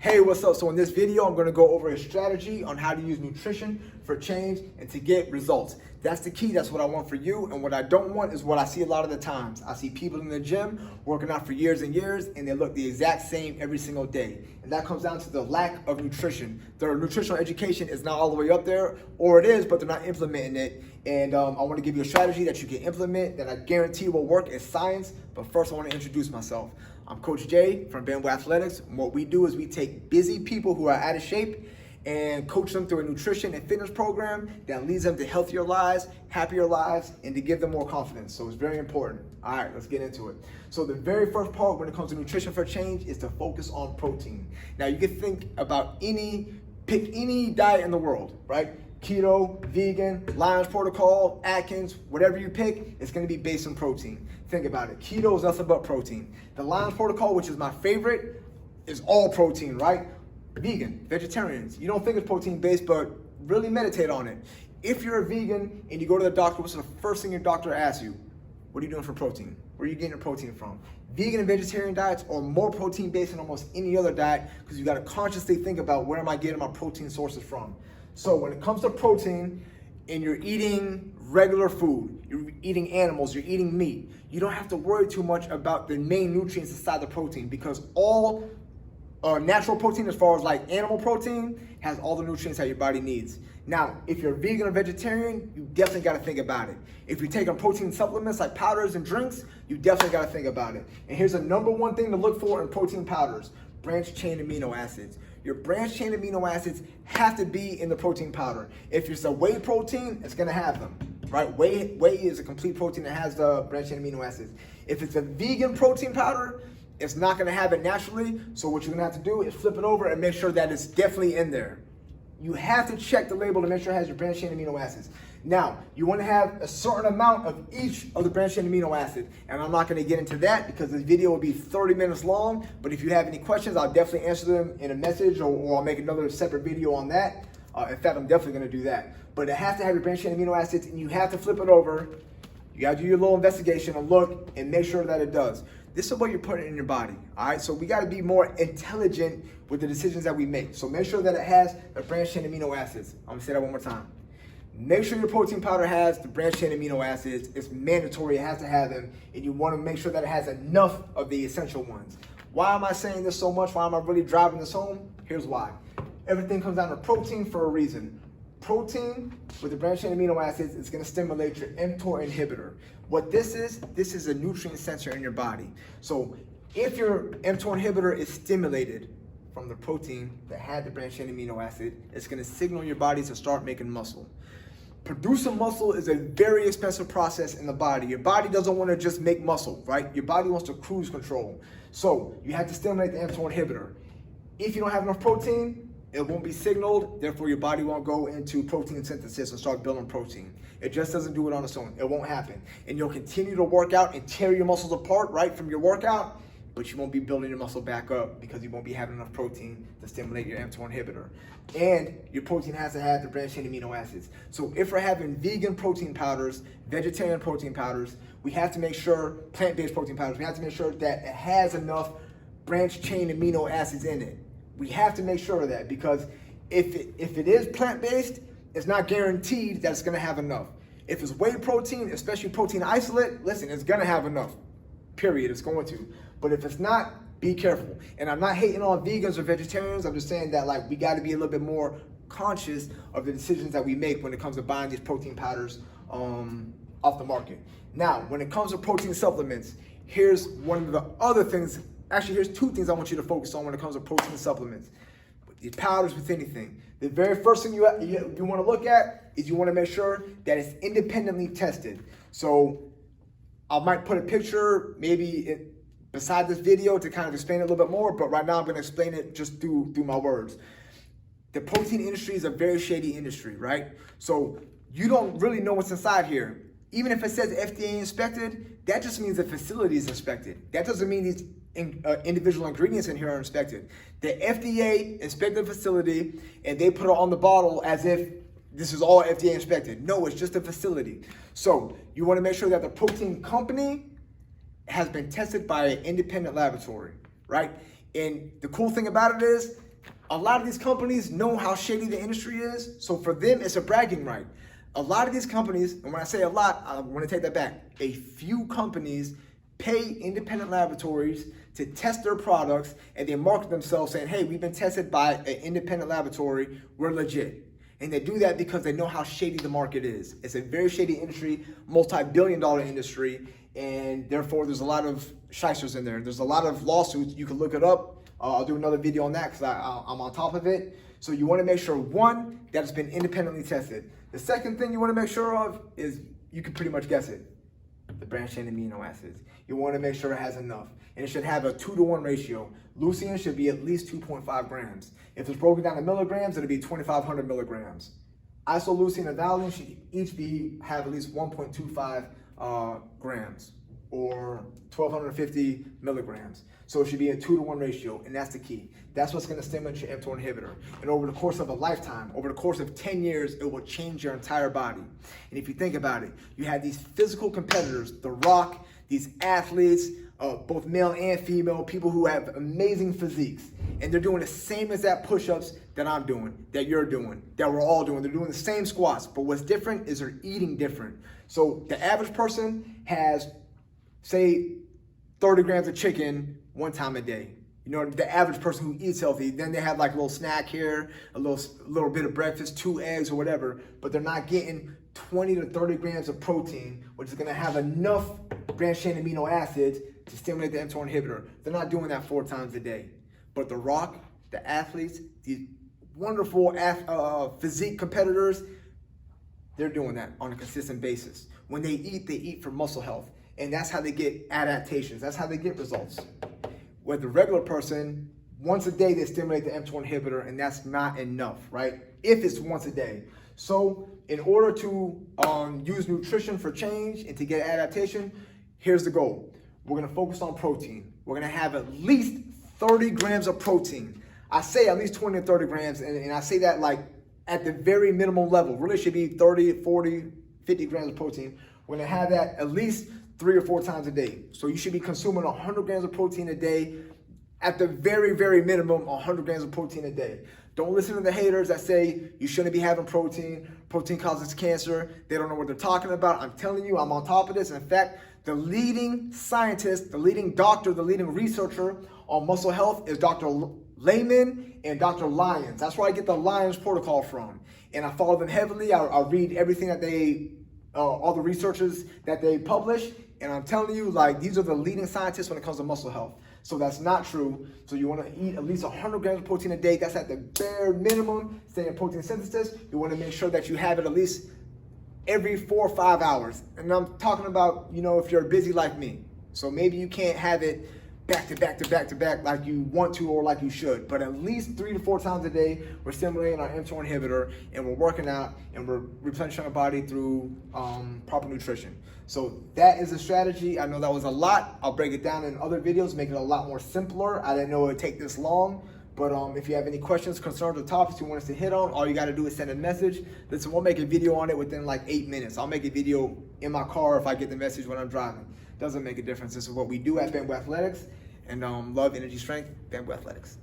Hey, what's up? So in this video, I'm gonna go over a strategy on how to use nutrition for change and to get results. That's the key, that's what I want for you. And what I don't want is what I see a lot of the times. I see people in the gym working out for years and years and they look the exact same every single day. And that comes down to the lack of nutrition. Their nutritional education is not all the way up there, or it is, but they're not implementing it. And I wanna give you a strategy that you can implement that I guarantee will work as science. But first I wanna introduce myself. I'm Coach Jay from Bamboo Athletics. And what we do is we take busy people who are out of shape and coach them through a nutrition and fitness program that leads them to healthier lives, happier lives, and to give them more confidence. So it's very important. All right, let's get into it. So the very first part when it comes to nutrition for change is to focus on protein. Now you can think about pick any diet in the world, right? Keto, vegan, Lyons protocol, Atkins, whatever you pick, it's gonna be based on protein. Think about it. Keto is nothing but protein. The Lyons protocol, which is my favorite, is all protein, right? Vegan, vegetarians, you don't think it's protein based, but really meditate on it. If you're a vegan and you go to the doctor, what's the first thing your doctor asks you? What are you doing for protein? Where are you getting your protein from? Vegan and vegetarian diets are more protein based than almost any other diet because you gotta consciously think about where am I getting my protein sources from. So when it comes to protein and you're eating regular food, you're eating animals, you're eating meat, you don't have to worry too much about the main nutrients inside the protein because all natural protein, as far as like animal protein, has all the nutrients that your body needs. Now, if you're vegan or vegetarian, you definitely got to think about it. If you're taking protein supplements like powders and drinks, you definitely got to think about it. And here's the number one thing to look for in protein powders: branched chain amino acids. Your branched chain amino acids have to be in the protein powder. If it's a whey protein, it's gonna have them, right? Whey is a complete protein that has the branched chain amino acids. If it's a vegan protein powder, it's not gonna have it naturally. So what you're gonna have to do is flip it over and make sure that it's definitely in there. You have to check the label to make sure it has your branched chain amino acids. Now, you want to have a certain amount of each of the branched chain amino acids, and I'm not going to get into that because this video will be 30 minutes long, but if you have any questions, I'll definitely answer them in a message or I'll make another separate video on that. In fact, I'm definitely going to do that. But it has to have your branched chain amino acids, and you have to flip it over. You got to do your little investigation and look and make sure that it does. This is what you're putting in your body, all right? So we got to be more intelligent with the decisions that we make. So make sure that it has the branched chain amino acids. I'm going to say that one more time. Make sure your protein powder has the branched chain amino acids. It's mandatory, it has to have them. And you want to make sure that it has enough of the essential ones. Why am I saying this so much? Why am I really driving this home? Here's why. Everything comes down to protein for a reason. Protein with the branched chain amino acids is going to stimulate your mTOR inhibitor. What this is a nutrient sensor in your body. So if your mTOR inhibitor is stimulated from the protein that had the branched chain amino acid, it's going to signal your body to start making muscle. Producing muscle is a very expensive process in the body. Your body doesn't want to just make muscle, right? Your body wants to cruise control. So you have to stimulate the mTOR inhibitor. If you don't have enough protein, it won't be signaled, therefore your body won't go into protein synthesis and start building protein. It just doesn't do it on its own. It won't happen. And you'll continue to work out and tear your muscles apart, right, from your workout, but you won't be building your muscle back up because you won't be having enough protein to stimulate your mTOR inhibitor. And your protein has to have the branched chain amino acids. So if we're having vegan protein powders, vegetarian protein powders, we have to make sure, plant-based protein powders, we have to make sure that it has enough branched chain amino acids in it. We have to make sure of that because if it is plant-based, it's not guaranteed that it's gonna have enough. If it's whey protein, especially protein isolate, listen, it's gonna have enough, period, it's going to. But if it's not, be careful. And I'm not hating on vegans or vegetarians, I'm just saying that like we gotta be a little bit more conscious of the decisions that we make when it comes to buying these protein powders off the market. Now, when it comes to protein supplements, here's one of the other things. Actually, here's two things I want you to focus on when it comes to protein supplements. With these powders, with anything. The very first thing you want to look at is you want to make sure that it's independently tested. So I might put a picture maybe beside this video to kind of explain it a little bit more, but right now I'm going to explain it just through my words. The protein industry is a very shady industry, right? So you don't really know what's inside here. Even if it says FDA inspected, that just means the facility is inspected. That doesn't mean these individual ingredients in here are inspected. The FDA inspected the facility and they put it on the bottle as if this is all FDA inspected. No, it's just a facility. So you want to make sure that the protein company has been tested by an independent laboratory, right? And the cool thing about it is A lot of these companies know how shady the industry is, so for them, it's a bragging right. A lot of these companies, and when I say a lot, I want to take that back. A few companies pay independent laboratories to test their products, and they market themselves saying, hey, we've been tested by an independent laboratory, we're legit. And they do that because they know how shady the market is. It's a very shady industry, multi-billion-dollar industry, and therefore there's a lot of shysters in there. There's a lot of lawsuits. You can look it up. I'll do another video on that because I'm on top of it. So you want to make sure, one, that it's been independently tested. The second thing you want to make sure of is, you can pretty much guess it, the branched-chain amino acids. You want to make sure it has enough. And it should have a 2-to-1 ratio. Leucine should be at least 2.5 grams. If it's broken down to milligrams, it'll be 2,500 milligrams. Isoleucine and valine should each have at least 1.25 grams, or 1,250 milligrams. So it should be a 2-to-1 ratio, and that's the key. That's what's gonna stimulate your mTOR inhibitor. And over the course of a lifetime, over the course of 10 years, it will change your entire body. And if you think about it, you have these physical competitors, The Rock, these athletes, both male and female, people who have amazing physiques. And they're doing the same exact push-ups that I'm doing, that you're doing, that we're all doing. They're doing the same squats, but what's different is they're eating different. So the average person has, say, 30 grams of chicken one time a day. You know, the average person who eats healthy, then they have like a little snack here, a little bit of breakfast, 2 eggs or whatever, but they're not getting 20 to 30 grams of protein, which is gonna have enough branched-chain amino acids to stimulate the mTOR inhibitor. They're not doing that 4 times a day. But The Rock, the athletes, these wonderful physique competitors, they're doing that on a consistent basis. When they eat for muscle health. And that's how they get adaptations. That's how they get results. With the regular person, once a day they stimulate the mTOR inhibitor, and that's not enough, right? If it's once a day. So in order to use nutrition for change and to get adaptation, here's the goal. We're gonna focus on protein. We're gonna have at least 30 grams of protein. I say at least 20 to 30 grams, and I say that like at the very minimum level. Really should be 30, 40, 50 grams of protein. We're gonna have that at least 3 or 4 times a day. So you should be consuming 100 grams of protein a day. At the very, very minimum, 100 grams of protein a day. Don't listen to the haters that say you shouldn't be having protein. Protein causes cancer. They don't know what they're talking about. I'm telling you, I'm on top of this. In fact, the leading scientist, the leading doctor, the leading researcher on muscle health is Dr. Lehman and Dr. Lyons. That's where I get the Lyons protocol from. And I follow them heavily. I read everything that they, all the researchers that they publish. And I'm telling you, like, these are the leading scientists when it comes to muscle health. So that's not true. So you want to eat at least 100 grams of protein a day. That's at the bare minimum. Stay in protein synthesis. You want to make sure that you have it at least every 4 or 5 hours. And I'm talking about, you know, if you're busy like me. So maybe you can't have it back to back to back to back like you want to or like you should. But at least 3 to 4 times a day, we're stimulating our mTOR inhibitor, and we're working out, and we're replenishing our body through proper nutrition. So that is a strategy. I know that was a lot. I'll break it down in other videos, make it a lot more simpler. I didn't know it would take this long. But if you have any questions, concerns, or topics you want us to hit on, all you got to do is send a message. Listen, we'll make a video on it within like 8 minutes. I'll make a video in my car if I get the message when I'm driving. Doesn't make a difference. This is what we do at Bamboo Athletics. And love, energy, strength, Bamboo Athletics.